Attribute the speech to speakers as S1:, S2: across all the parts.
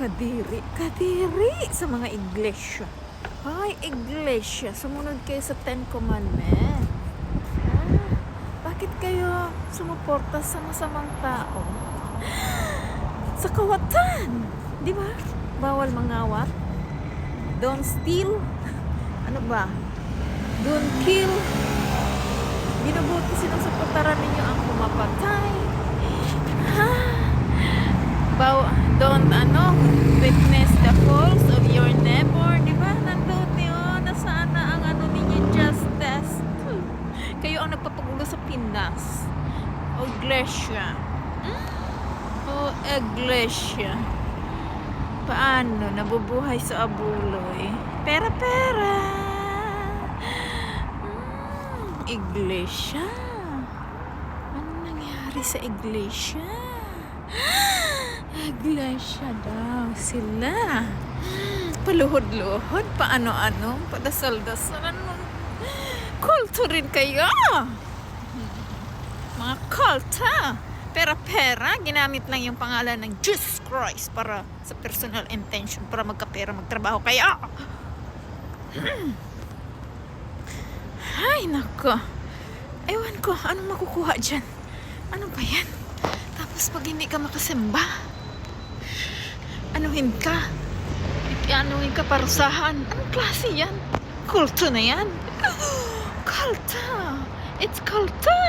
S1: Kadiri, kadiri sa mga iglesia. Ay, iglesia, sumunod kayo sa Ten Commandments. Bakit kayo sumuporta sa masamang tao? Sa kawatan, di ba? Bawal mangawat. Don't steal. Ano ba? Don't kill. Binubuti sinusuportaran ninyo ang pumapatay. Don't witness the faults of your neighbor, di ba? Nandun yun, nasaan na ang ninyo justice. Kayo ang nagpapagulo sa Pinas. O iglesia. O iglesia. Paano nabubuhay sa abuloy? Pera-pera. Iglesia. Ano nangyari sa iglesia? Iglesia daw sila. Paluhod-luhod, paano-ano, padasal-dasal. Kulto rin kayo. Mga kulta. Pera-pera, ginamit lang yung pangalan ng Jesus Christ para sa personal intention, para magkapera, magtrabaho kayo. Ay, nako. Ewan ko, anong makukuha dyan? Ano ba yan? Tapos pag hindi ka makasimba, anuhin ka? Anuhin ka, parusahan. Anong klase yan? Kulto na yan? Kulto! It's kulto!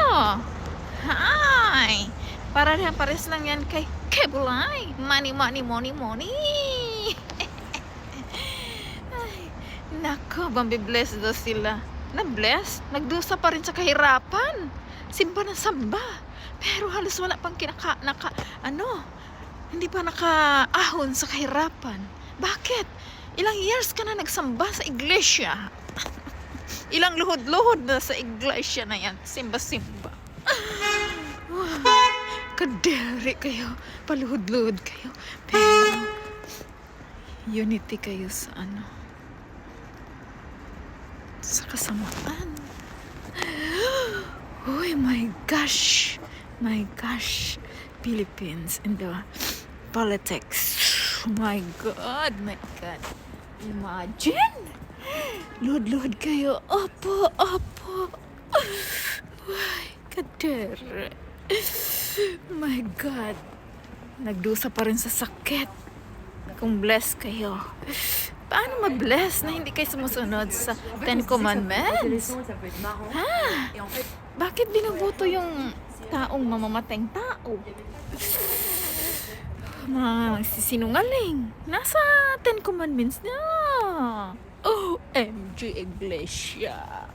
S1: Hi! Pares lang yan kay Kebulay. Money, money, money, money! Ay, nako, bambi-bless daw sila. Na-bless? Nagdusa pa rin sa kahirapan. Simba ng samba. Pero halos wala pang hindi pa nakaahon sa kahirapan. Bakit? Ilang years ka na nagsamba sa iglesia. Ilang luhod-luhod na sa iglesia na yan. Simba-simba. Kadiri kayo. Paluhod-luhod kayo. Pero, unity kayo sa sa kasamaan. Oh my gosh. My gosh. Philippines in the politics. My God. My God. Imagine. Luhod-luhod kayo. Opo, opo. Ay, kadiri. My God. Nagdusa pa rin sa sakit. Kung bless kayo. Paano ma-bless na hindi kayo sumusunod sa Ten Commandments? Bakit binubuto yung taong mamamateng tao? Mga sinungaling. Nasa Ten Commandments na. OMG Iglesia.